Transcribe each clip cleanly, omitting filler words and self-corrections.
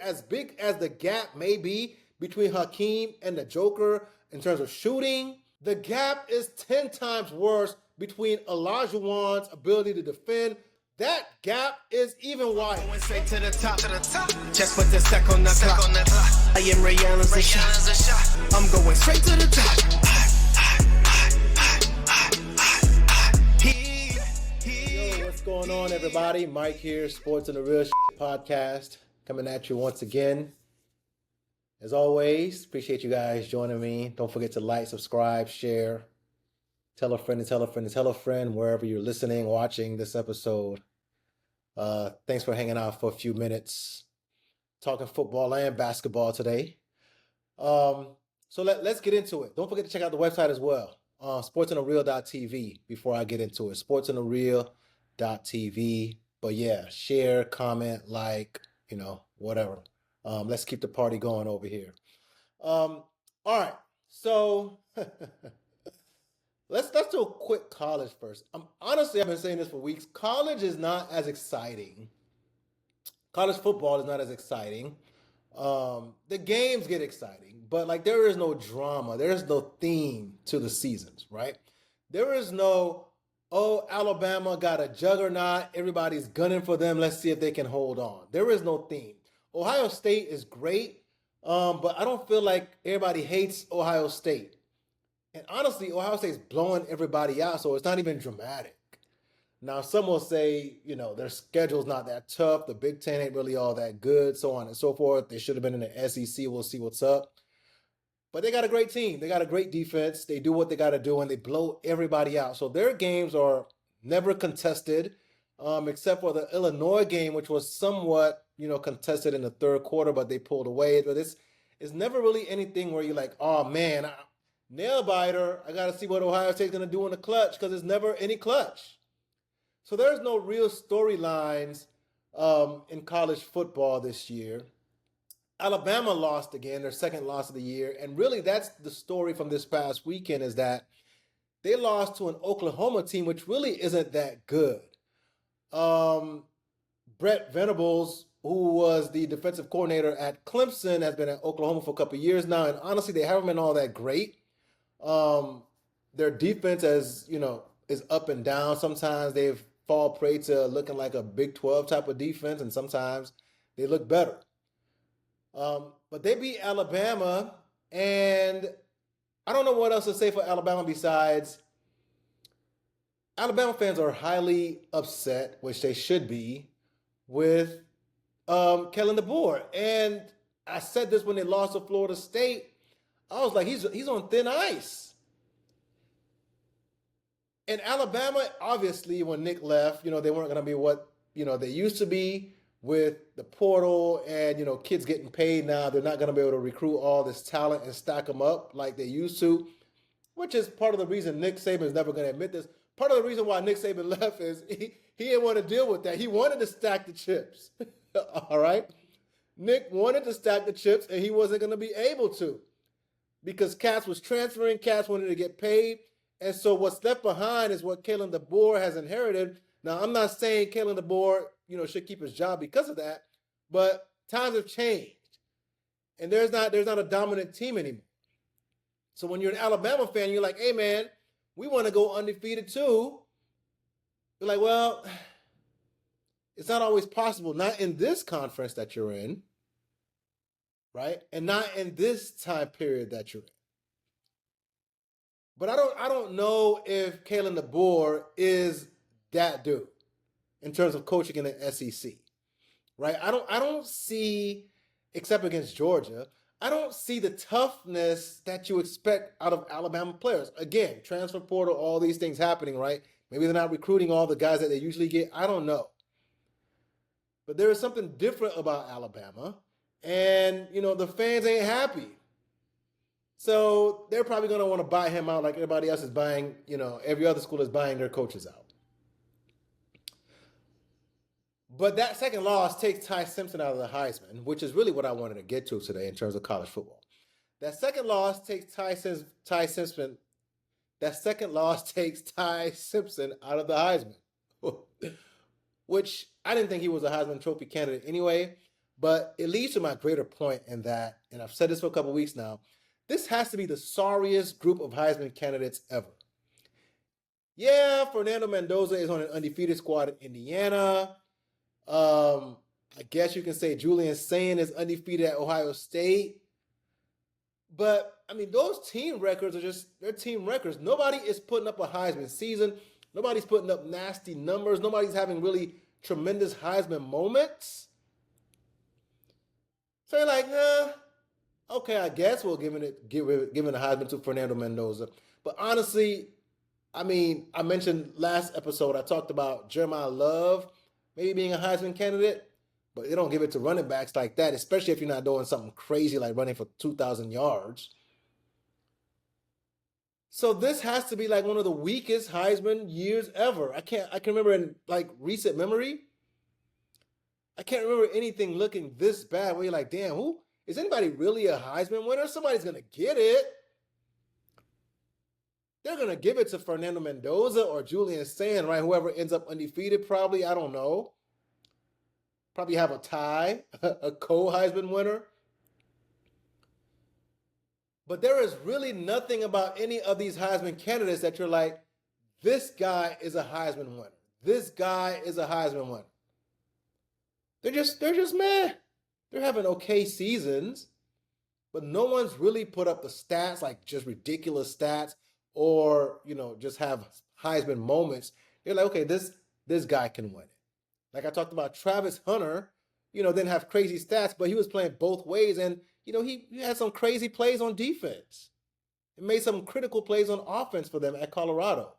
as big as the gap may be between Hakeem and the Joker in terms of shooting, the gap is 10 times worse between Olajuwon's ability to defend. That gap is even wider. Going straight to the top. Just put the stack on the clock. I am Rihanna's a shot. I'm going straight to the top. Yo, what's going on, everybody? Mike here, Sports and the Real podcast, coming at you once again. As always, appreciate you guys joining me. Don't forget to like, subscribe, share, tell a friend and tell a friend and tell a friend wherever you're listening, watching this episode. Thanks for hanging out for a few minutes, talking football and basketball today. So let's get into it. Don't forget to check out the website as well, sportsandthereal.tv. Before I get into it, sportsandthereal.tv. But yeah, share, comment, like, whatever. Let's keep the party going over here. All right, so let's do a quick college first. Honestly, I've been saying this for weeks. College is not as exciting. College football is not as exciting. The games get exciting, but there is no drama. There is no theme to the seasons, right? There is no, Alabama got a juggernaut. Everybody's gunning for them. Let's see if they can hold on. There is no theme. Ohio State is great, but I don't feel like everybody hates Ohio State. And honestly, Ohio State's blowing everybody out, so it's not even dramatic. Now, some will say, their schedule's not that tough. The Big Ten ain't really all that good, so on and so forth. They should have been in the SEC. We'll see what's up. But they got a great team. They got a great defense. They do what they got to do, and they blow everybody out. So their games are never contested, except for the Illinois game, which was somewhat, contested in the third quarter, but they pulled away. But it's never really anything where you're like, oh, man, nail biter. I got to see what Ohio State's going to do in the clutch, because there's never any clutch. So there's no real storylines in college football this year. Alabama lost again, their second loss of the year. And really, that's the story from this past weekend, is that they lost to an Oklahoma team, which really isn't that good. Brett Venables, who was the defensive coordinator at Clemson, has been at Oklahoma for a couple of years now. And honestly, they haven't been all that great. Their defense, is up and down. Sometimes they've fall prey to looking like a Big 12 type of defense, and sometimes they look better. But they beat Alabama, and I don't know what else to say for Alabama besides Alabama fans are highly upset, which they should be, with Kalen DeBoer. And I said this when they lost to Florida State. I was like, he's on thin ice. And Alabama, obviously, when Nick left, they weren't going to be what, they used to be with the portal and, kids getting paid now. They're not going to be able to recruit all this talent and stack them up like they used to, which is part of the reason Nick Saban is never going to admit this. Part of the reason why Nick Saban left is he didn't want to deal with that. He wanted to stack the chips, all right? Nick wanted to stack the chips, and he wasn't going to be able to because Cats was transferring. Cats wanted to get paid. And so what's left behind is what Kalen DeBoer has inherited. Now, I'm not saying Kalen DeBoer, should keep his job because of that, but times have changed. And there's not a dominant team anymore. So when you're an Alabama fan, you're like, hey, man, we want to go undefeated too. You're like, well, it's not always possible. Not in this conference that you're in, right? And not in this time period that you're in. But I don't know if Kalen DeBoer is that dude in terms of coaching in the SEC, right? I don't see, except against Georgia, I don't see the toughness that you expect out of Alabama players. Again, transfer portal, all these things happening, right? Maybe they're not recruiting all the guys that they usually get. I don't know. But there is something different about Alabama, and the fans ain't happy. So they're probably going to want to buy him out like everybody else is buying, every other school is buying their coaches out. But that second loss takes Ty Simpson out of the Heisman, which is really what I wanted to get to today in terms of college football. That second loss takes Ty Simpson. That second loss takes Ty Simpson out of the Heisman, which I didn't think he was a Heisman Trophy candidate anyway. But it leads to my greater point in that, and I've said this for a couple weeks now, this has to be the sorriest group of Heisman candidates ever. Yeah, Fernando Mendoza is on an undefeated squad in Indiana. I guess you can say Julian Sayin is undefeated at Ohio State. But, I mean, those team records are just, they're team records. Nobody is putting up a Heisman season. Nobody's putting up nasty numbers. Nobody's having really tremendous Heisman moments. So you're like, okay, I guess we'll giving the Heisman to Fernando Mendoza. But honestly, I mean, I mentioned last episode, I talked about Jeremiah Love maybe being a Heisman candidate, but they don't give it to running backs like that, especially if you're not doing something crazy like running for 2,000 yards. So this has to be like one of the weakest Heisman years ever. I can remember in like recent memory, I can't remember anything looking this bad where you're like, damn, who is anybody really a Heisman winner? Somebody's gonna get it. They're gonna give it to Fernando Mendoza or Julian Sayin, right? Whoever ends up undefeated, probably. I don't know. Probably have a tie, a co-Heisman winner. But there is really nothing about any of these Heisman candidates that you're like, this guy is a Heisman winner. This guy is a Heisman winner. They're just meh. They're having okay seasons, but no one's really put up the stats, like just ridiculous stats, or, you know, just have Heisman moments. They're like, okay, this guy can win it. Like I talked about Travis Hunter, you know, didn't have crazy stats, but he was playing both ways, and you know, he had some crazy plays on defense. He made some critical plays on offense for them at Colorado.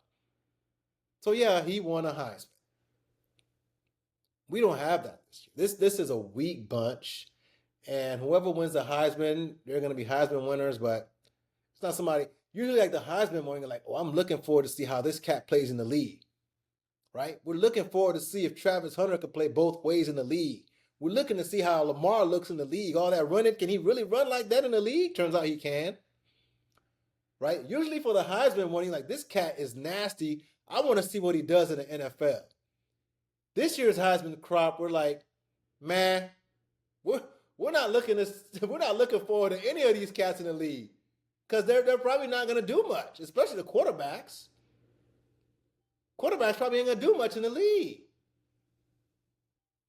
So yeah, he won a Heisman. We don't have that this year. This is a weak bunch, and whoever wins the Heisman, they're going to be Heisman winners, but it's not somebody, usually like the Heisman winner, you're like, oh, I'm looking forward to see how this cat plays in the league, right? We're looking forward to see if Travis Hunter can play both ways in the league. We're looking to see how Lamar looks in the league. All that running, can he really run like that in the league? Turns out he can, right? Usually for the Heisman one, you're like, this cat is nasty. I want to see what he does in the NFL. This year's Heisman crop, we're like, man, we're not looking forward to any of these cats in the league because they're probably not going to do much, especially the quarterbacks. Quarterbacks probably ain't going to do much in the league.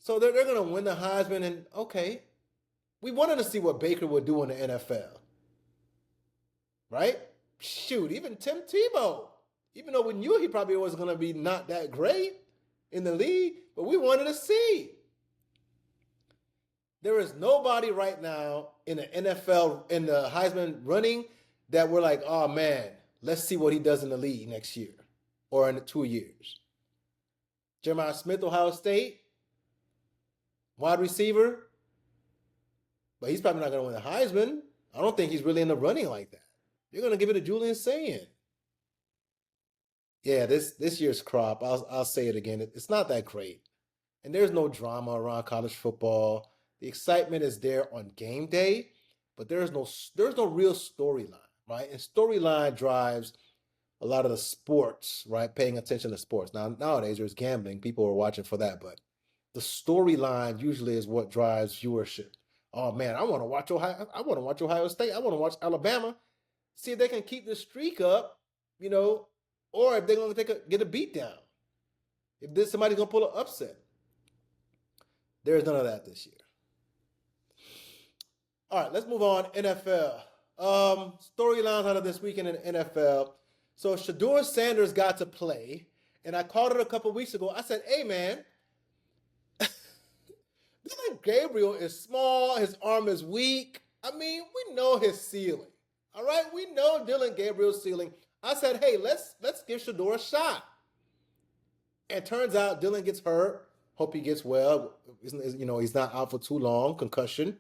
So they're going to win the Heisman, and okay, we wanted to see what Baker would do in the NFL, right? Shoot, even Tim Tebow, even though we knew he probably was going to be not that great in the league, but we wanted to see. There is nobody right now in the NFL, in the Heisman running, that we're like, oh man, let's see what he does in the league next year or in 2 years. Jeremiah Smith, Ohio State, wide receiver, but he's probably not going to win the Heisman. I don't think he's really in the running like that. You're going to give it to Julian Sayin. Yeah, this year's crop, I'll say it again, it's not that great. And there's no drama around college football. The excitement is there on game day, but there's no real storyline, right? And storyline drives a lot of the sports, right? Paying attention to sports. Now, nowadays there's gambling. People are watching for that, but the storyline usually is what drives viewership. Oh man, I want to watch Ohio State. I want to watch Alabama. See if they can keep the streak up, you know, or if they're going to get a beat down. If somebody's going to pull an upset. There's none of that this year. All right, let's move on. NFL. Storylines out of this weekend in NFL. So Shedeur Sanders got to play, and I called it a couple weeks ago. I said, hey man, Dillon Gabriel is small. His arm is weak. I mean, we know his ceiling. All right, we know Dillon Gabriel's ceiling. I said, hey, let's give Shedeur a shot. And turns out Dillon gets hurt. Hope he gets well. You know, he's not out for too long, concussion.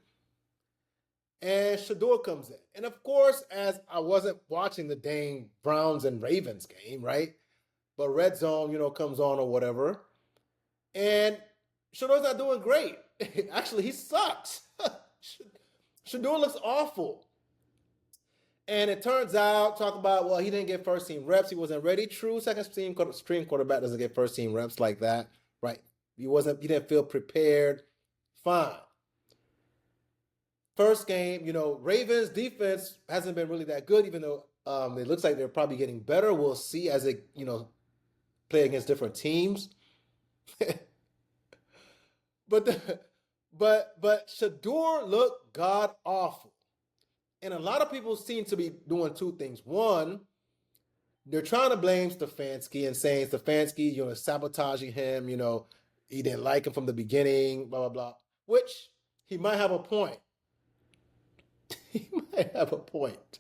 And Shedeur comes in. And of course, as I wasn't watching the dang Browns and Ravens game, right? But Red Zone, you know, comes on or whatever. And Shedeur's not doing great. Actually, he sucks. Shedeur looks awful. And it turns out, talk about, well, he didn't get first team reps. He wasn't ready. True, second string quarterback doesn't get first team reps like that, right? He didn't feel prepared. Fine. First game, Ravens defense hasn't been really that good, even though it looks like they're probably getting better. We'll see as they, play against different teams. but but Shedeur looked god awful, and a lot of people seem to be doing two things. One, they're trying to blame Stefanski and saying Stefanski, sabotaging him. He didn't like him from the beginning. Blah blah blah. Which he might have a point. He might have a point.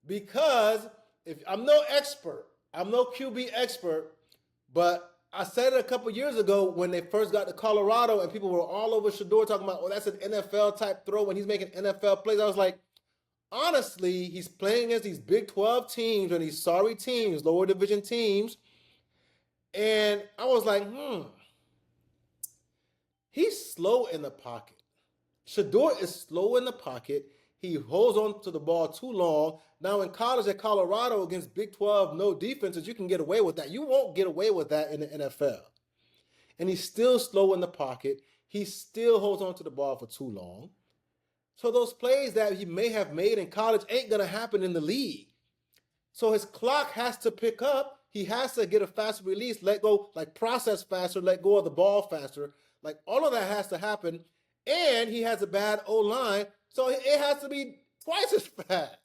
Because if I'm no expert, I'm no QB expert, but I said it a couple years ago when they first got to Colorado and people were all over Shedeur talking about, oh, that's an NFL type throw when he's making NFL plays. I was like, honestly, he's playing against these Big 12 teams and these sorry teams, lower division teams. And I was like, he's slow in the pocket. Shedeur is slow in the pocket. He holds on to the ball too long. Now in college at Colorado against Big 12, no defenses, you can get away with that. You won't get away with that in the NFL. And he's still slow in the pocket. He still holds on to the ball for too long. So those plays that he may have made in college ain't going to happen in the league. So his clock has to pick up. He has to get a faster release, let go, process faster, let go of the ball faster. All of that has to happen. And he has a bad O-line, so it has to be twice as fast.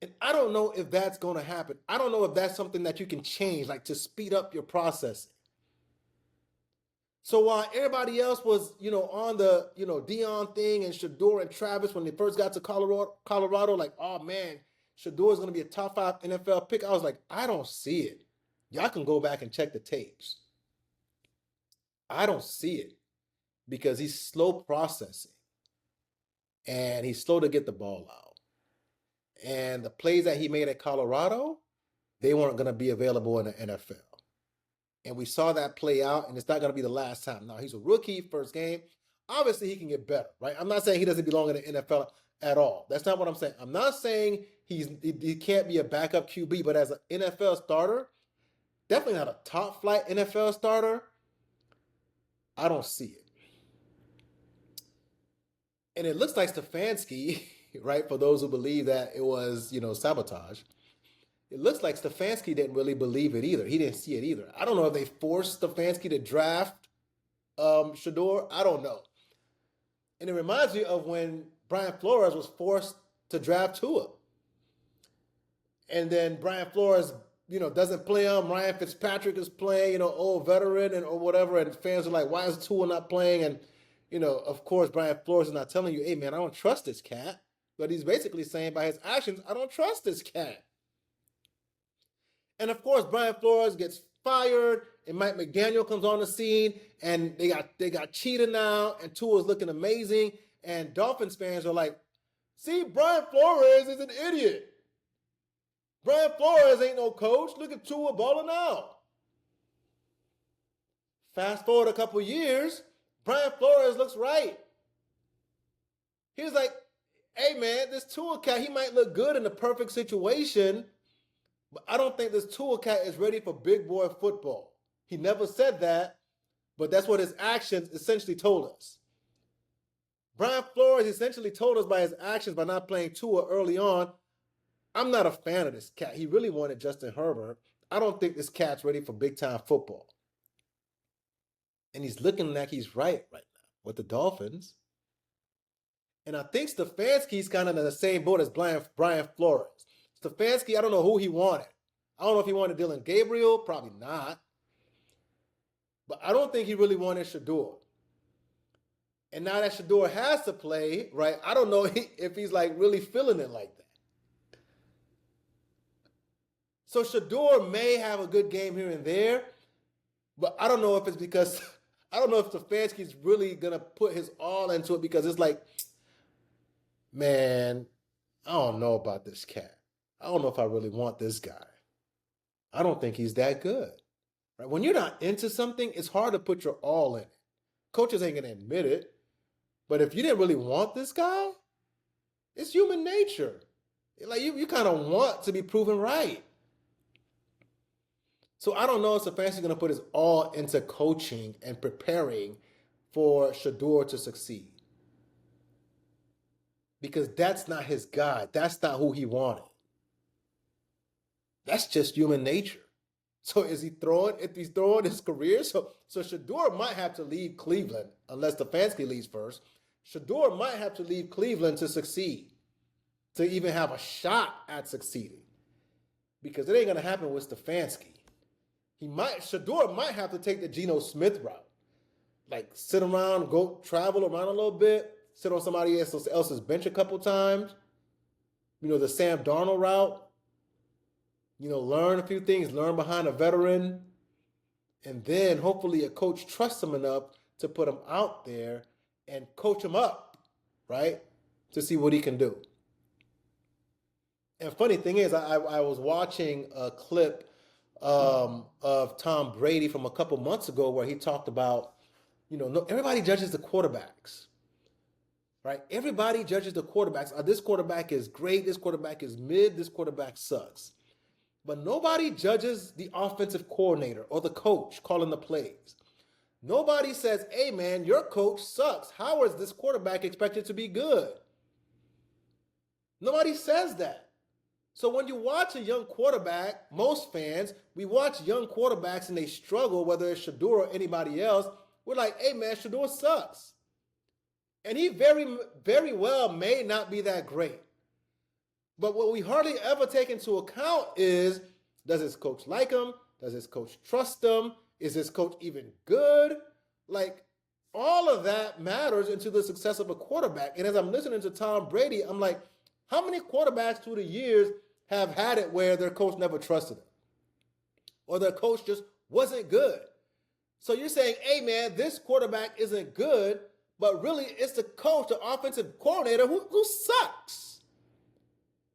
And I don't know if that's going to happen. I don't know if that's something that you can change, to speed up your processing. So while everybody else was, on the, Dion thing and Shedeur and Travis when they first got to Colorado, oh man, Shedeur is going to be a top 5 NFL pick. I was like, I don't see it. Y'all can go back and check the tapes. I don't see it. Because he's slow processing and he's slow to get the ball out. And the plays that he made at Colorado, they weren't going to be available in the NFL. And we saw that play out, and it's not going to be the last time. Now, he's a rookie, first game. Obviously, he can get better, right? I'm not saying he doesn't belong in the NFL at all. That's not what I'm saying. I'm not saying he can't be a backup QB, but as an NFL starter, definitely not a top flight NFL starter, I don't see it. And it looks like Stefanski, right, for those who believe that it was, sabotage, it looks like Stefanski didn't really believe it either. He didn't see it either. I don't know if they forced Stefanski to draft Shedeur. I don't know. And it reminds me of when Brian Flores was forced to draft Tua. And then Brian Flores, doesn't play him. Ryan Fitzpatrick is playing, old veteran or whatever. And fans are like, why is Tua not playing? And of course, Brian Flores is not telling you, hey, man, I don't trust this cat. But he's basically saying by his actions, I don't trust this cat. And of course, Brian Flores gets fired, and Mike McDaniel comes on the scene, and they got Cheetah now, and Tua's looking amazing. And Dolphins fans are like, see, Brian Flores is an idiot. Brian Flores ain't no coach. Look at Tua balling out. Fast forward a couple years, Brian Flores looks right. He was like, hey, man, this Tua cat, he might look good in the perfect situation, but I don't think this Tua cat is ready for big boy football. He never said that, but that's what his actions essentially told us. Brian Flores essentially told us by his actions, by not playing Tua early on, I'm not a fan of this cat. He really wanted Justin Herbert. I don't think this cat's ready for big-time football. And he's looking like he's right now with the Dolphins. And I think Stefanski's kind of in the same boat as Brian Flores. Stefanski, I don't know who he wanted. I don't know if he wanted Dylan Gabriel. Probably not. But I don't think he really wanted Shedeur. And now that Shedeur has to play, right, I don't know if he's really feeling it like that. So Shedeur may have a good game here and there, but I don't know if it's because, I don't know if Stefanski's really going to put his all into it because it's like, man, I don't know about this cat. I don't know if I really want this guy. I don't think he's that good. Right? When you're not into something, it's hard to put your all in it. Coaches ain't going to admit it, but if you didn't really want this guy, it's human nature. You kind of want to be proven right. So I don't know if Stefanski's going to put his all into coaching and preparing for Shedeur to succeed. because that's not his guy. That's not who he wanted. That's just human nature. So is he throwing? If he's throwing his career, so Shedeur might have to leave Cleveland unless Stefanski leaves first. Shedeur might have to leave Cleveland to succeed, to even have a shot at succeeding, because it ain't gonna happen with Stefanski. Shedeur might have to take the Geno Smith route, like sit around, go travel around a little bit, sit on somebody else's bench a couple times. The Sam Darnold route. Learn a few things, learn behind a veteran, and then hopefully a coach trusts him enough to put him out there and coach him up, right, to see what he can do. And funny thing is, I was watching a clip of Tom Brady from a couple months ago where he talked about, everybody judges the quarterbacks, right? Everybody judges the quarterbacks. This quarterback is great, this quarterback is mid, this quarterback sucks. But nobody judges the offensive coordinator or the coach calling the plays. Nobody says, hey, man, your coach sucks. How is this quarterback expected to be good? Nobody says that. So when you watch a young quarterback, most fans, we watch young quarterbacks and they struggle, whether it's Shedeur or anybody else. We're like, hey, man, Shedeur sucks. And he very, very well may not be that great. But what we hardly ever take into account is, does his coach like him? Does his coach trust him? Is his coach even good? Like, all of that matters into the success of a quarterback. And as I'm listening to Tom Brady, I'm like, how many quarterbacks through the years have had it where their coach never trusted them? Or their coach just wasn't good? So you're saying, hey, man, this quarterback isn't good, but really it's the coach, the offensive coordinator who sucks.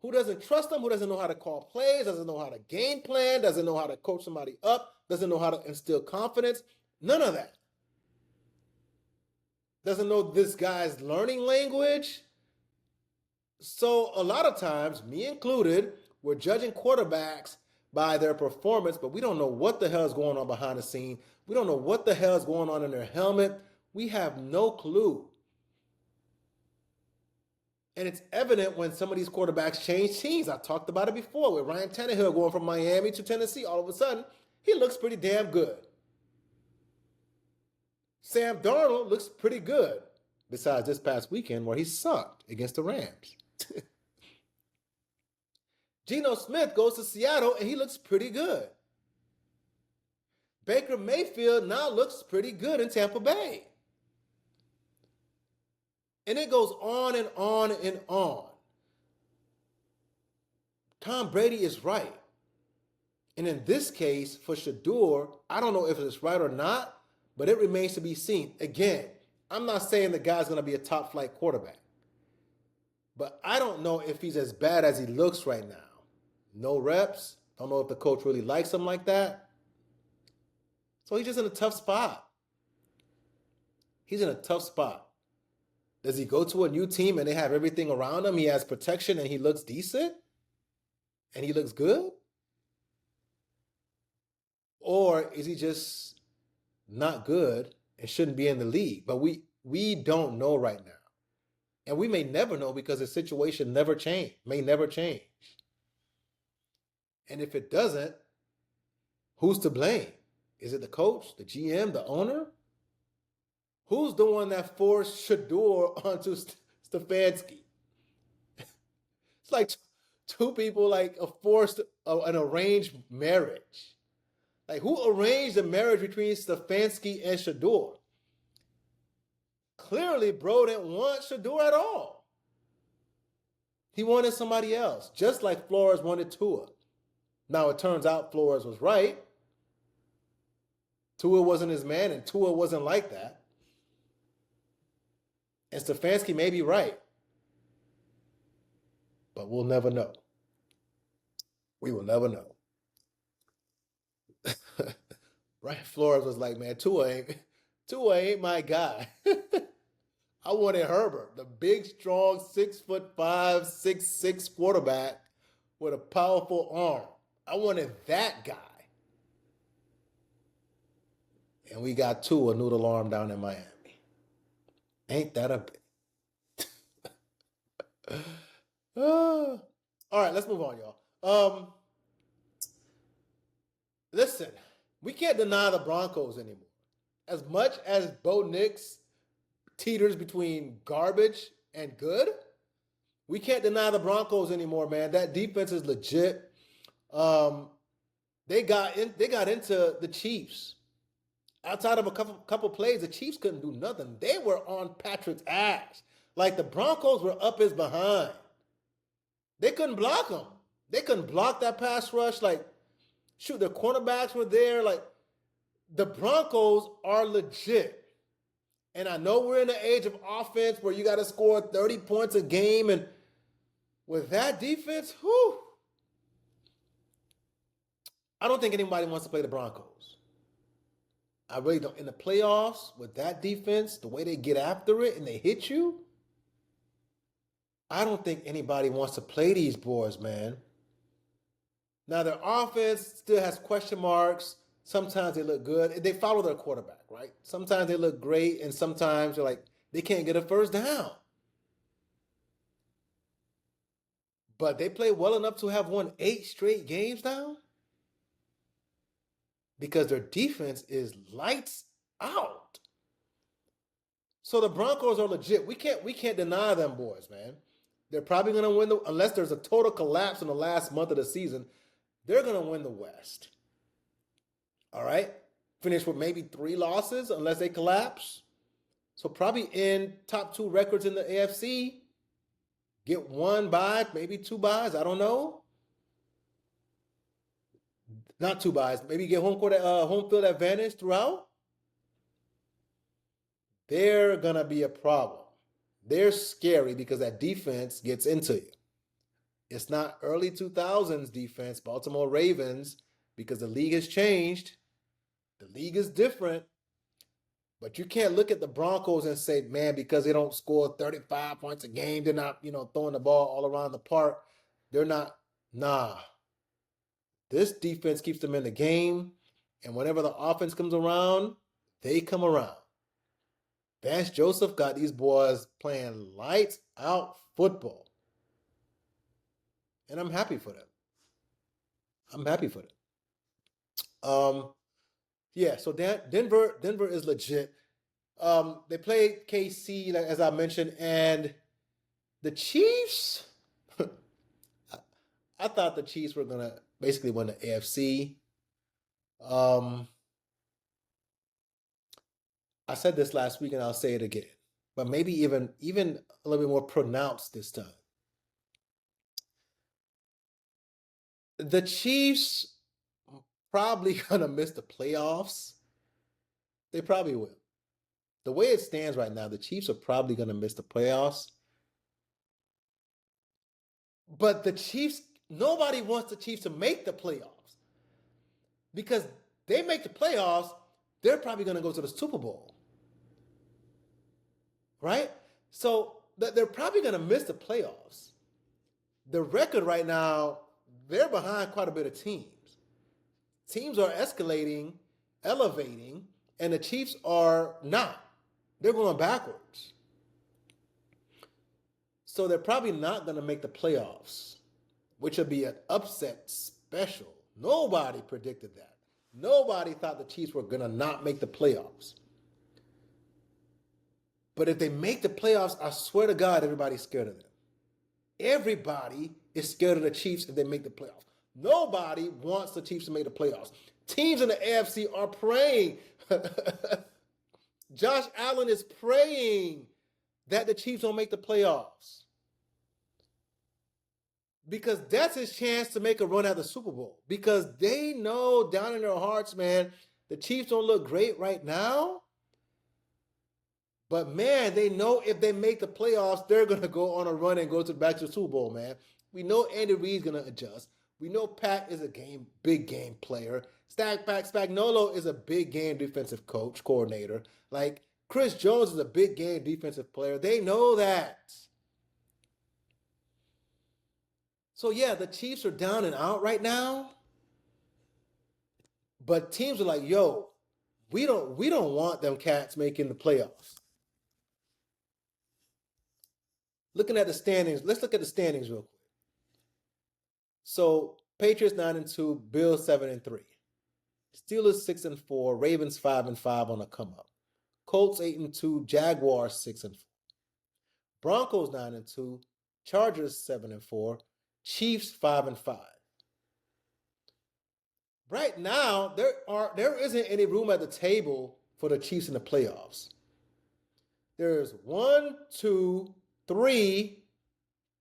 Who doesn't trust them, who doesn't know how to call plays, doesn't know how to game plan, doesn't know how to coach somebody up, doesn't know how to instill confidence. None of that. Doesn't know this guy's learning language. So a lot of times, me included, we're judging quarterbacks by their performance, but we don't know what the hell is going on behind the scene. We don't know what the hell is going on in their helmet. We have no clue. And it's evident when some of these quarterbacks change teams. I talked about it before with Ryan Tannehill going from Miami to Tennessee. All of a sudden, he looks pretty damn good. Sam Darnold looks pretty good, besides this past weekend where he sucked against the Rams. Geno Smith goes to Seattle and he looks pretty good. Baker Mayfield now looks pretty good in Tampa Bay. And it goes on and on and on. Tom Brady is right. And in this case, for Shedeur, I don't know if it's right or not, but it remains to be seen. Again, I'm not saying the guy's going to be a top flight quarterback. But I don't know if he's as bad as he looks right now. No reps. Don't know if the coach really likes him like that. So he's just in a tough spot. He's in a tough spot. Does he go to a new team and they have everything around him? He has protection and he looks decent? And he looks good? Or is he just not good and shouldn't be in the league? But we don't know right now. And we may never know because the situation may never change. And if it doesn't, who's to blame? Is it the coach, the GM, the owner? Who's the one that forced Shedeur onto Stefanski? It's like two people like an arranged marriage. Like, who arranged the marriage between Stefanski and Shedeur? Clearly, bro didn't want Shedeur at all. He wanted somebody else, just like Flores wanted Tua. Now, it turns out Flores was right. Tua wasn't his man, and Tua wasn't like that. And Stefanski may be right. But we'll never know. We will never know. Right? Flores was like, man, Tua ain't my guy. I wanted Herbert, the big, strong, 6'5", 6'6" quarterback with a powerful arm. I wanted that guy. And we got Tua noodle arm down in Miami. Ain't that a bit? All right, let's move on, y'all. Listen, we can't deny the Broncos anymore. As much as Bo Nix teeters between garbage and good, we can't deny the Broncos anymore, man. That defense is legit. They got into the Chiefs. Outside of a couple plays, the Chiefs couldn't do nothing. They were on Patrick's ass. Like the Broncos were up his behind. They couldn't block him. They couldn't block that pass rush. Like, shoot, their cornerbacks were there. Like, the Broncos are legit. And I know we're in the age of offense where you got to score 30 points a game. And with that defense, whew, I don't think anybody wants to play the Broncos. I really don't. In the playoffs, with that defense, the way they get after it and they hit you, I don't think anybody wants to play these boys, man. Now, their offense still has question marks. Sometimes they look good. They follow their quarterback, right? Sometimes they look great, and sometimes they're like, they can't get a first down. But they play well enough to have won 8 straight games now because their defense is lights out. So the Broncos are legit. We can't deny them boys, man. They're probably going to win unless there's a total collapse in the last month of the season, they're going to win the West. All right? Finish with maybe 3 losses unless they collapse. So probably in top 2 records in the AFC. Get 1 bye, maybe 2 byes. I don't know. Not 2 byes. Maybe get home field advantage throughout. They're going to be a problem. They're scary because that defense gets into you. It's not early 2000s defense, Baltimore Ravens, because the league has changed. The league is different. But you can't look at the Broncos and say, man, because they don't score 35 points a game, they're not, throwing the ball all around the park. They're not. Nah. This defense keeps them in the game. And whenever the offense comes around, they come around. Vance Joseph got these boys playing lights out football. And I'm happy for them. Yeah, so Denver is legit. They played KC, as I mentioned, and the Chiefs, I thought the Chiefs were going to basically win the AFC. I said this last week and I'll say it again, but maybe even a little bit more pronounced this time. The Chiefs probably going to miss the playoffs. They probably will. The way it stands right now, the Chiefs are probably going to miss the playoffs. But the Chiefs, nobody wants the Chiefs to make the playoffs. Because they make the playoffs, they're probably going to go to the Super Bowl. Right? So they're probably going to miss the playoffs. The record right now, they're behind quite a bit of teams. Teams are escalating, elevating, and the Chiefs are not. They're going backwards. So they're probably not going to make the playoffs, which would be an upset special. Nobody predicted that. Nobody thought the Chiefs were going to not make the playoffs. But if they make the playoffs, I swear to God, everybody's scared of them. Everybody is scared of the Chiefs if they make the playoffs. Nobody wants the Chiefs to make the playoffs. Teams in the AFC are praying. Josh Allen is praying that the Chiefs don't make the playoffs. Because that's his chance to make a run at the Super Bowl. Because they know down in their hearts, man, the Chiefs don't look great right now. But, man, they know if they make the playoffs, they're going to go on a run and go back to the Super Bowl, man. We know Andy Reid's going to adjust. We know Pat is a big game player. Spagnuolo is a big game defensive coordinator. Like, Chris Jones is a big game defensive player. They know that. So, yeah, the Chiefs are down and out right now. But teams are like, yo, we don't want them cats making the playoffs. Looking at the standings, let's look at the standings real quick. So Patriots 9-2, Bills 7-3, Steelers 6-4, Ravens 5-5 on a come up, Colts 8-2, Jaguars 6-4, Broncos 9-2, Chargers 7-4, Chiefs 5-5. Right now, there isn't any room at the table for the Chiefs in the playoffs. There's 1, 2, 3,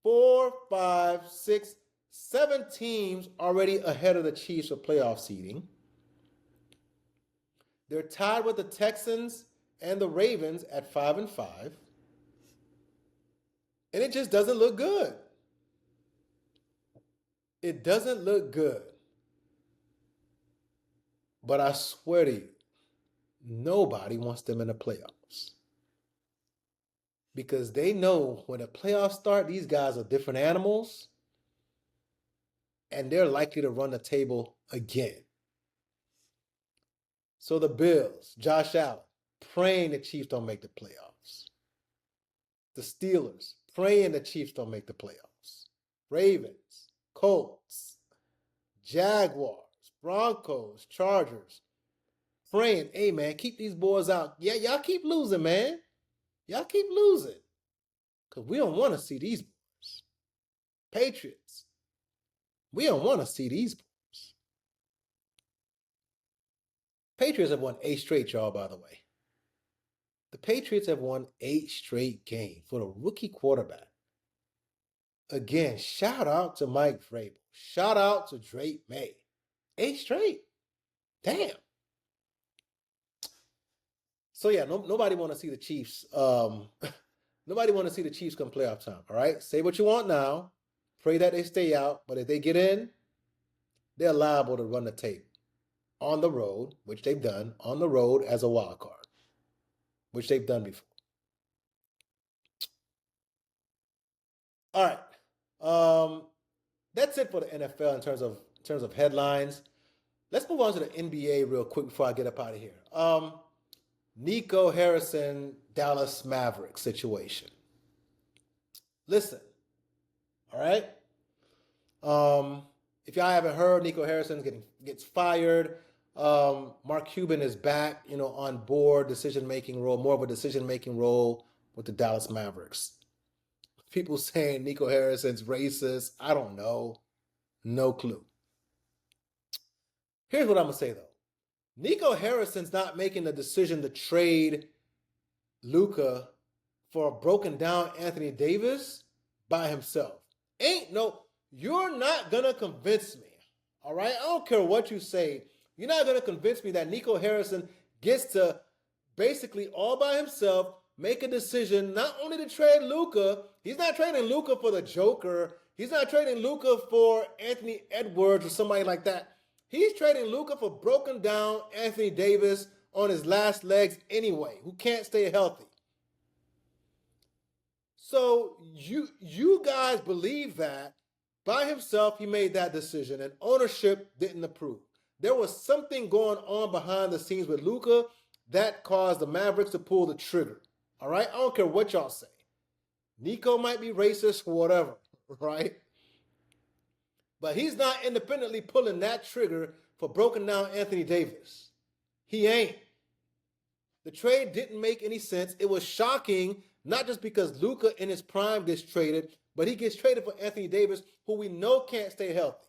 4, 5, 6, 7 teams already ahead of the Chiefs for playoff seeding. They're tied with the Texans and the Ravens at 5-5. And it just doesn't look good. It doesn't look good. But I swear to you, nobody wants them in the playoffs. Because they know when the playoffs start, these guys are different animals. And they're likely to run the table again. So the Bills, Josh Allen, praying the Chiefs don't make the playoffs. The Steelers, praying the Chiefs don't make the playoffs. Ravens, Colts, Jaguars, Broncos, Chargers, praying, hey man, keep these boys out. Yeah, y'all keep losing, man. Y'all keep losing. Because we don't want to see these boys. Patriots, we don't want to see these boys. Patriots have won 8 straight, y'all, by the way. The Patriots have won 8 straight games for the rookie quarterback. Again, shout out to Mike Vrabel. Shout out to Drake May. 8 straight. Damn. So yeah, nobody want to see the Chiefs. Nobody want to see the Chiefs come playoff time. All right, say what you want now. Pray that they stay out, but if they get in, they're liable to run the tape on the road, which they've done on the road as a wild card, which they've done before. All right, that's it for the NFL in terms of headlines. Let's move on to the NBA real quick before I get up out of here. Nico Harrison, Dallas Mavericks situation. Listen, all right? If y'all haven't heard, Nico Harrison gets fired. Mark Cuban is back, on board, more of a decision-making role with the Dallas Mavericks. People saying Nico Harrison's racist. I don't know. No clue. Here's what I'm going to say, though. Nico Harrison's not making the decision to trade Luka for a broken down Anthony Davis by himself. You're not going to convince me. All right? I don't care what you say. You're not going to convince me that Nico Harrison gets to basically all by himself make a decision not only to trade Luka. He's not trading Luka for the Joker. He's not trading Luka for Anthony Edwards or somebody like that. He's trading Luka for broken down Anthony Davis on his last legs anyway, who can't stay healthy. So you guys believe that by himself he made that decision and ownership didn't approve. There was something going on behind the scenes with Luka that caused the Mavericks to pull the trigger. All right? I don't care what y'all say. Nico might be racist or whatever, right? But he's not independently pulling that trigger for broken down Anthony Davis. He ain't. The trade didn't make any sense. It was shocking, not just because Luka in his prime gets traded, but he gets traded for Anthony Davis, who we know can't stay healthy.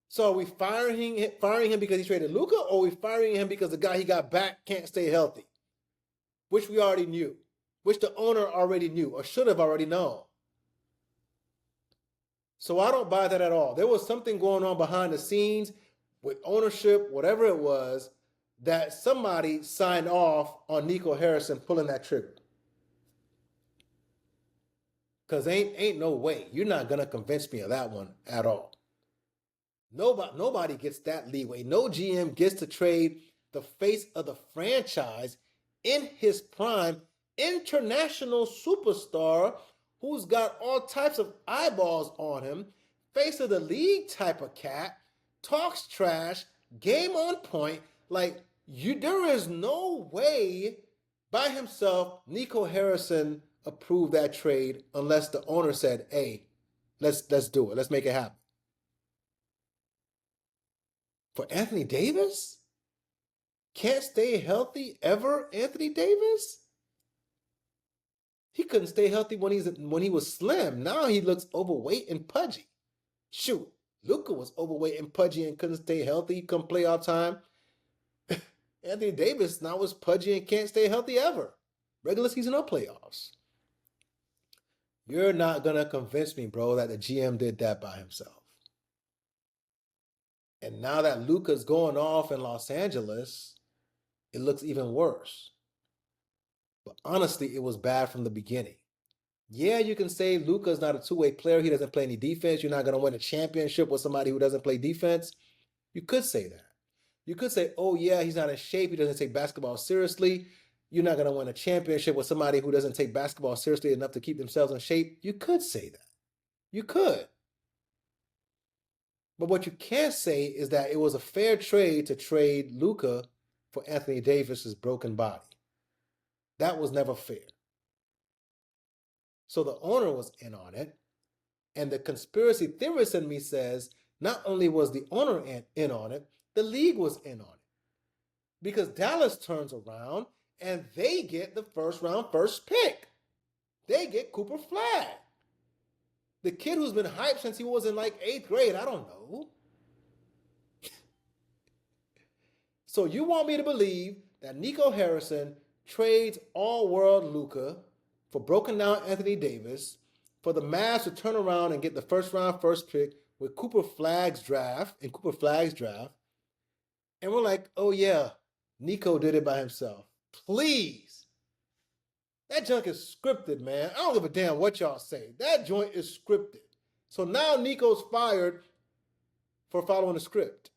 So are we firing him because he traded Luka, or are we firing him because the guy he got back can't stay healthy? Which we already knew, which the owner already knew or should have already known. So I don't buy that at all. There was something going on behind the scenes with ownership, whatever it was, that somebody signed off on Nico Harrison pulling that trigger. Because ain't no way. You're not going to convince me of that one at all. Nobody gets that leeway. No GM gets to trade the face of the franchise in his prime, international superstar who's got all types of eyeballs on him, face of the league type of cat, talks trash, game on point. There is no way By himself, Nico Harrison approved that trade unless the owner said, hey, let's do it. Let's make it happen. For Anthony Davis? Can't stay healthy ever, Anthony Davis? He couldn't stay healthy when he was slim. Now he looks overweight and pudgy. Shoot, Luka was overweight and pudgy and couldn't stay healthy come playoff time. Anthony Davis now is pudgy and can't stay healthy ever. Regular season or playoffs. You're not going to convince me, bro, that the GM did that by himself. And now that Luka's going off in Los Angeles, it looks even worse. But honestly, it was bad from the beginning. Yeah, you can say Luka's not a two-way player. He doesn't play any defense. You're not going to win a championship with somebody who doesn't play defense. You could say that. You could say, oh, yeah, he's not in shape. He doesn't take basketball seriously. You're not going to win a championship with somebody who doesn't take basketball seriously enough to keep themselves in shape. You could say that. You could. But what you can't say is that it was a fair trade to trade Luka for Anthony Davis's broken body. That was never fair. So the owner was in on it. And the conspiracy theorist in me says not only was the owner in on it, the league was in on it. Because Dallas turns around and they get the first pick. They get Cooper Flag. The kid who's been hyped since he was in like 8th grade. I don't know. So you want me to believe that Nico Harrison trades all-world Luka for broken down Anthony Davis for the Mavs to turn around and get the first pick with Cooper Flag's draft. And we're like, oh yeah, Nico did it by himself. Please. That junk is scripted, man. I don't give a damn what y'all say. That joint is scripted. So now Nico's fired for following the script.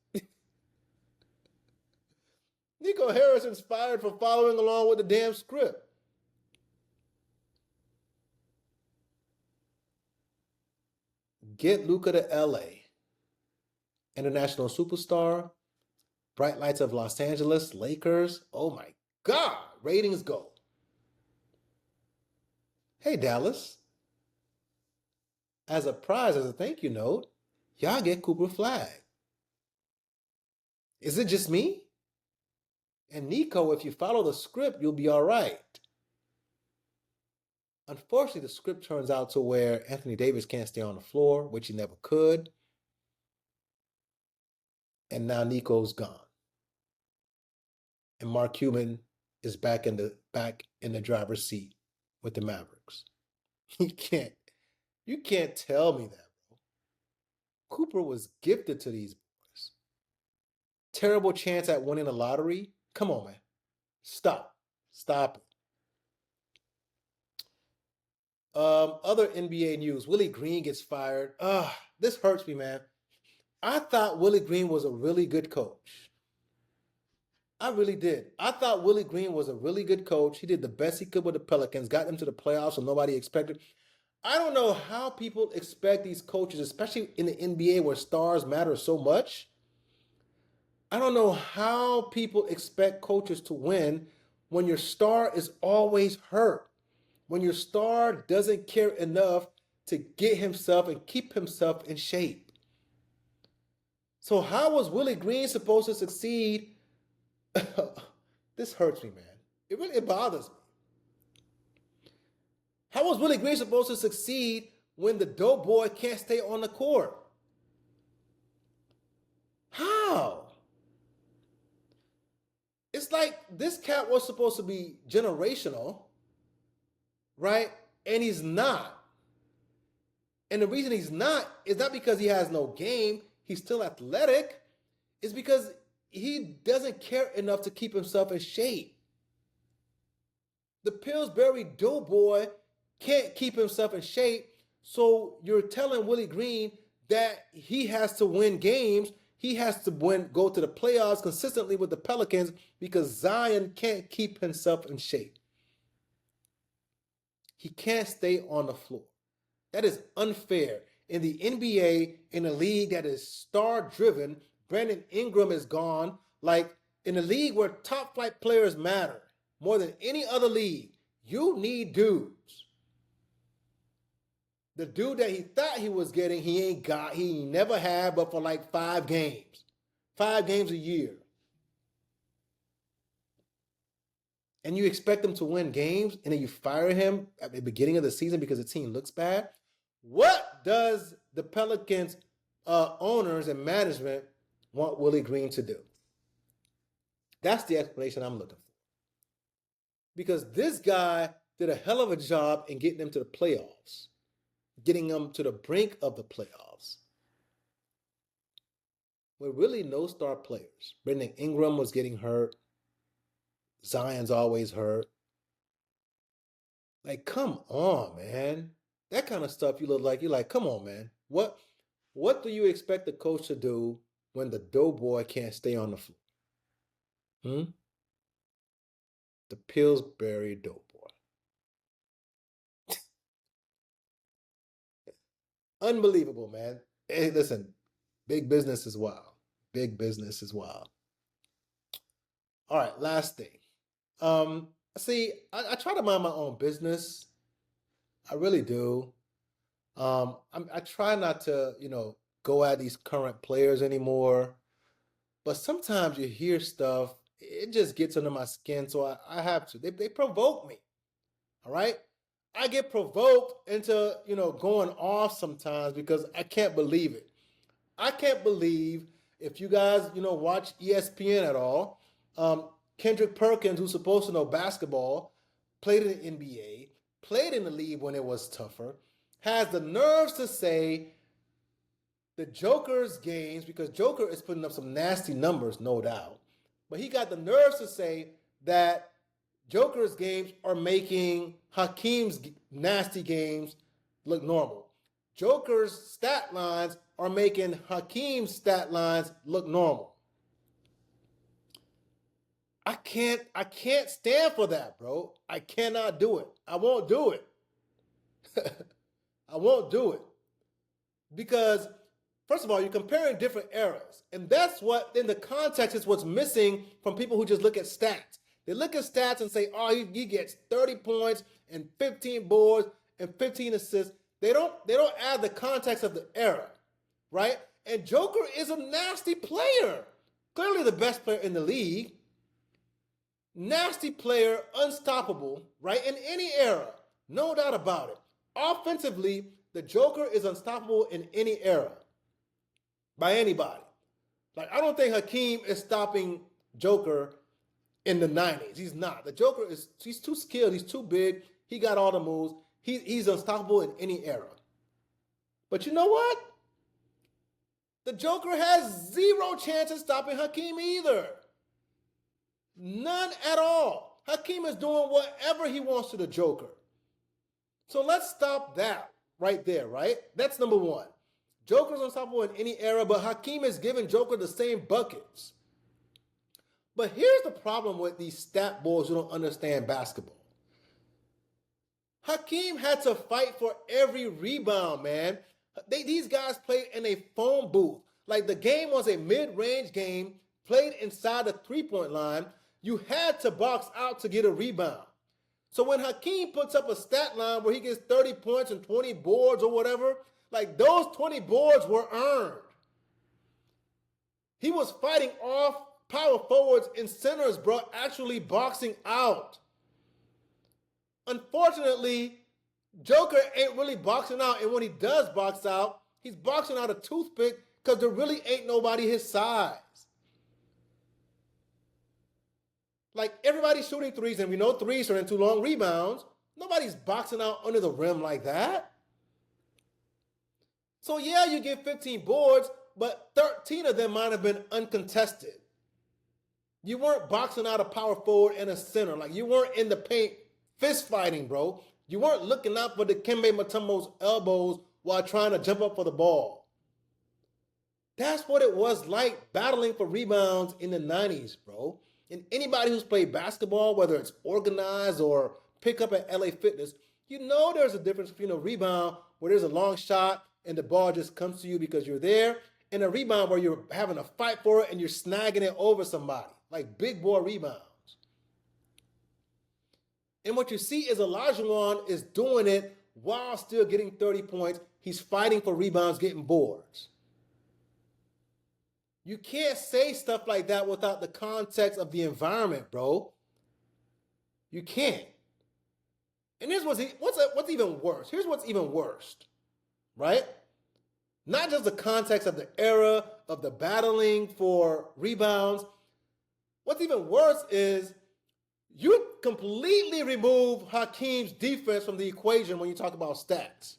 Nico Harrison's fired for following along with the damn script. Get Luka to LA. International superstar. Bright lights of Los Angeles, Lakers. Oh my God, ratings go. Hey, Dallas. As a prize, as a thank you note, y'all get Cooper Flag. Is it just me? And Nico, if you follow the script, you'll be all right. Unfortunately, the script turns out to where Anthony Davis can't stay on the floor, which he never could. And now Nico's gone. And Mark Cuban is back in the driver's seat with the Mavericks. You can't tell me that, bro. Cooper was gifted to these boys. Terrible chance at winning a lottery. Come on, man. Stop it. Other NBA news. Willie Green gets fired. This hurts me, man. I thought Willie Green was a really good coach. I really did. I thought Willie Green was a really good coach. He did the best he could with the Pelicans, got them to the playoffs, so nobody expected. I don't know how people expect these coaches, especially in the NBA where stars matter so much. I don't know how people expect coaches to win when your star is always hurt, when your star doesn't care enough to get himself and keep himself in shape. So how was Willie Green supposed to succeed? This hurts me, man. It bothers me. How was Willie Green supposed to succeed when the dope boy can't stay on the court? How? It's like this cat was supposed to be generational, right? And he's not. And the reason he's not is not because he has no game. He's still athletic. It's because he doesn't care enough to keep himself in shape. The Pillsbury Doughboy can't keep himself in shape, so you're telling Willie Green that he has to win games. He has to go to the playoffs consistently with the Pelicans because Zion can't keep himself in shape. He can't stay on the floor. That is unfair. In the NBA, in a league that is star-driven, Brandon Ingram is gone. Like in a league where top-flight players matter more than any other league, you need dudes. The dude that he thought he was getting, he never had, but for like 5 games. 5 games a year. And you expect him to win games, and then you fire him at the beginning of the season because the team looks bad? What does the Pelicans owners and management want Willie Green to do? That's the explanation I'm looking for. Because this guy did a hell of a job in getting them to the playoffs, getting them to the brink of the playoffs. With really no star players. Brandon Ingram was getting hurt. Zion's always hurt. Like, come on, man. That kind of stuff you're like, come on, man. What do you expect the coach to do when the doughboy can't stay on the floor? The Pillsbury doughboy. Unbelievable, man. Hey, listen, big business is wild. Big business is wild. All right, last thing. See, I try to mind my own business. I really do. I try not to, go at these current players anymore. But sometimes you hear stuff, it just gets under my skin, so I have to. They provoke me. All right? I get provoked into, going off sometimes because I can't believe it. I can't believe, if you guys, watch ESPN at all, Kendrick Perkins, who's supposed to know basketball, played in the NBA, played in the league when it was tougher, has the nerves to say the Joker's games, because Joker is putting up some nasty numbers, no doubt, but he got the nerves to say that Joker's games are making Hakeem's nasty games look normal. Joker's stat lines are making Hakeem's stat lines look normal. I can't stand for that, bro. I cannot do it. I won't do it. I won't do it. Because, first of all, you're comparing different eras. And that's what, in the context, is what's missing from people who just look at stats. They look at stats and say, oh, he gets 30 points and 15 boards and 15 assists. They don't add the context of the era, right? And Joker is a nasty player. Clearly the best player in the league. Nasty player, unstoppable, right? In any era, no doubt about it. Offensively, the Joker is unstoppable in any era by anybody. Like, I don't think Hakeem is stopping Joker in the 90s. He's not. The Joker he's too skilled. He's too big. He got all the moves. He's unstoppable in any era. But you know what? The Joker has zero chance of stopping Hakeem either. None at all. Hakeem is doing whatever he wants to the Joker. So let's stop that right there, right? That's number one. Joker's unstoppable in any era, but Hakeem is giving Joker the same buckets. But here's the problem with these stat boys who don't understand basketball. Hakeem had to fight for every rebound, man. These guys played in a phone booth. Like, the game was a mid-range game, played inside the three-point line. You had to box out to get a rebound. So when Hakeem puts up a stat line where he gets 30 points and 20 boards or whatever, like, those 20 boards were earned. He was fighting off power forwards and centers, bro, actually boxing out. Unfortunately, Joker ain't really boxing out, and when he does box out, he's boxing out a toothpick because there really ain't nobody his size. Like, everybody's shooting threes, and we know threes are into long rebounds. Nobody's boxing out under the rim like that. So, yeah, you get 15 boards, but 13 of them might have been uncontested. You weren't boxing out a power forward and a center. Like, you weren't in the paint fist fighting, bro. You weren't looking out for Dikembe Mutombo's elbows while trying to jump up for the ball. That's what it was like battling for rebounds in the 90s, bro. And anybody who's played basketball, whether it's organized or pick up at LA Fitness, you know there's a difference between a rebound where there's a long shot and the ball just comes to you because you're there, and a rebound where you're having a fight for it and you're snagging it over somebody, like big boy rebounds. And what you see is Olajuwon is doing it while still getting 30 points. He's fighting for rebounds, getting boards. You can't say stuff like that without the context of the environment, bro. You can't. And here's what's even worse. Here's what's even worse, right? Not just the context of the era of the battling for rebounds. What's even worse is you completely remove Hakeem's defense from the equation when you talk about stats.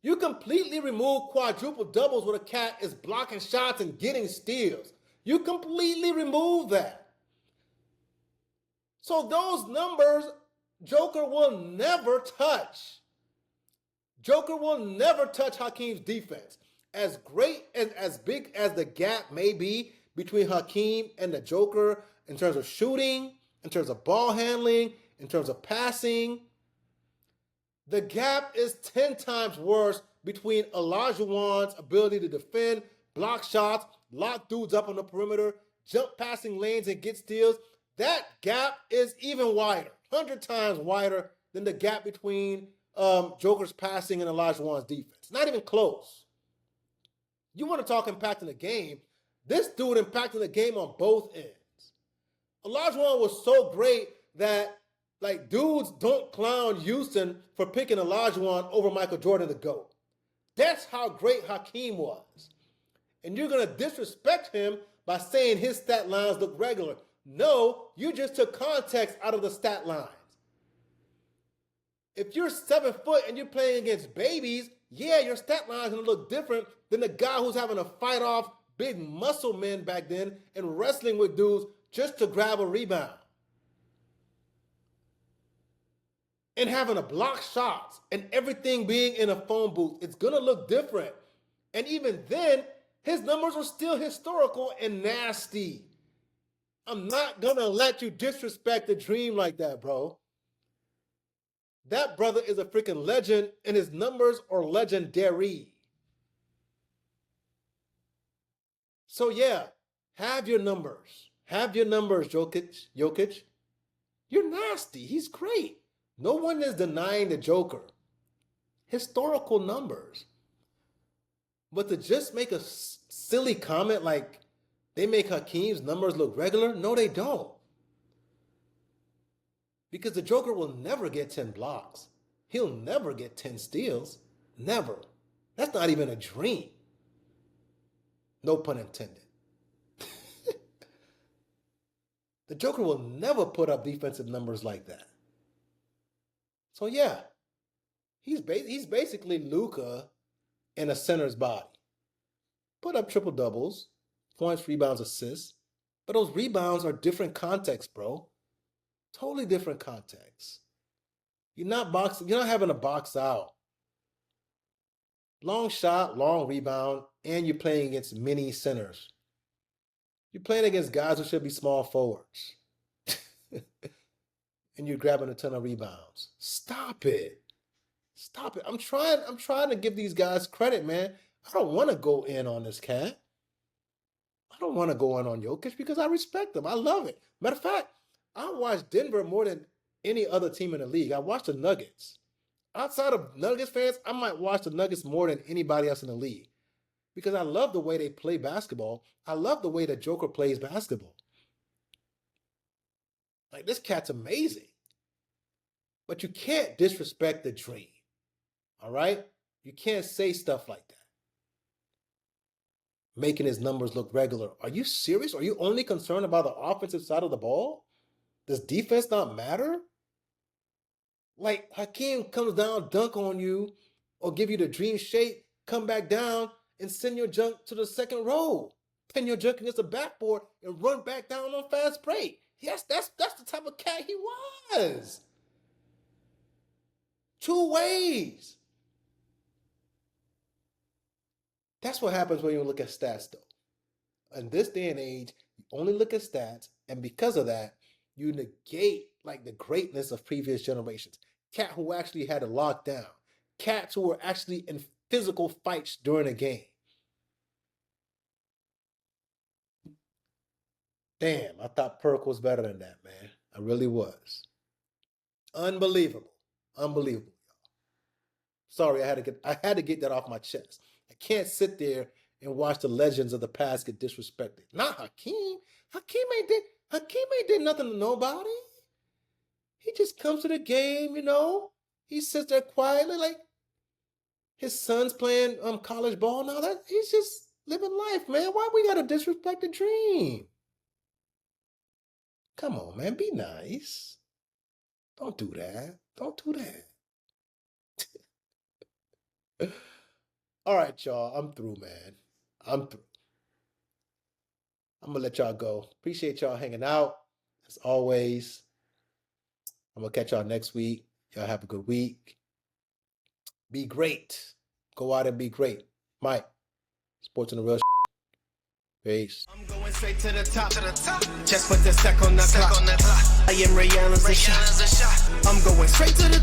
You completely remove quadruple doubles where the cat is blocking shots and getting steals. You completely remove that. So those numbers, Joker will never touch. Joker will never touch Hakeem's defense. As great and as big as the gap may be between Hakeem and the Joker in terms of shooting, in terms of ball handling, in terms of passing, the gap is 10 times worse between Olajuwon's ability to defend, block shots, lock dudes up on the perimeter, jump passing lanes and get steals. That gap is even wider, 100 times wider than the gap between Joker's passing and Olajuwon's defense. Not even close. You want to talk impacting the game? This dude impacting the game on both ends. Olajuwon was so great that like dudes don't clown Houston for picking Olajuwon over Michael Jordan to GOAT. That's how great Hakeem was. And you're going to disrespect him by saying his stat lines look regular. No, you just took context out of the stat lines. If you're 7 foot and you're playing against babies, yeah, your stat line is going to look different than the guy who's having to fight off big muscle men back then and wrestling with dudes just to grab a rebound. And having to block shots and everything being in a phone booth, it's going to look different. And even then, his numbers are still historical and nasty. I'm not going to let you disrespect the dream like that, bro. That brother is a freaking legend, and his numbers are legendary. So yeah, have your numbers. Have your numbers, Jokic. You're nasty. He's great. No one is denying the Joker. Historical numbers. But to just make a silly comment like they make Hakeem's numbers look regular, no, they don't. Because the Joker will never get 10 blocks. He'll never get 10 steals. Never. That's not even a dream. No pun intended. The Joker will never put up defensive numbers like that. So yeah, he's basically Luka in a center's body. Put up triple doubles, points, rebounds, assists. But those rebounds are different contexts, bro. Totally different contexts. You're not having to box out. Long shot, long rebound, and you're playing against mini centers. You're playing against guys who should be small forwards. And you're grabbing a ton of rebounds. Stop it. Stop it. I'm trying to give these guys credit, man. I don't want to go in on this cat. I don't want to go in on Jokic because I respect him. I love it. Matter of fact, I watch Denver more than any other team in the league. I watch the Nuggets. Outside of Nuggets fans, I might watch the Nuggets more than anybody else in the league because I love the way they play basketball. I love the way the Joker plays basketball. Like, this cat's amazing. But you can't disrespect the dream. All right? You can't say stuff like that. Making his numbers look regular. Are you serious? Are you only concerned about the offensive side of the ball? Does defense not matter? Like, Hakeem comes down, dunk on you, or give you the dream shape, come back down, and send your junk to the second row. Pin your junk against the backboard and run back down on fast break. Yes, that's the type of cat he was. 2 ways. That's what happens when you look at stats, though. In this day and age, you only look at stats, and because of that, you negate like the greatness of previous generations. Cat who actually had it locked down. Cats who were actually in physical fights during a game. Damn, I thought Perk was better than that, man. I really was. Unbelievable. Unbelievable. Sorry, I had to get that off my chest. I can't sit there and watch the legends of the past get disrespected. Not Hakeem. Hakeem ain't did nothing to nobody. He just comes to the game, you know. He sits there quietly like his son's playing college ball now. That he's just living life, man. Why we gotta disrespect the dream? Come on, man. Be nice. Don't do that. Don't do that. All right, y'all. I'm through, man. I'm through. I'm going to let y'all go. Appreciate y'all hanging out. As always, I'm going to catch y'all next week. Y'all have a good week. Be great. Go out and be great. Mike, Sports in the Real. Peace. I'm going straight to the top. Just put the sec on the clock. I am Ray Allen's a shot. I'm going straight to the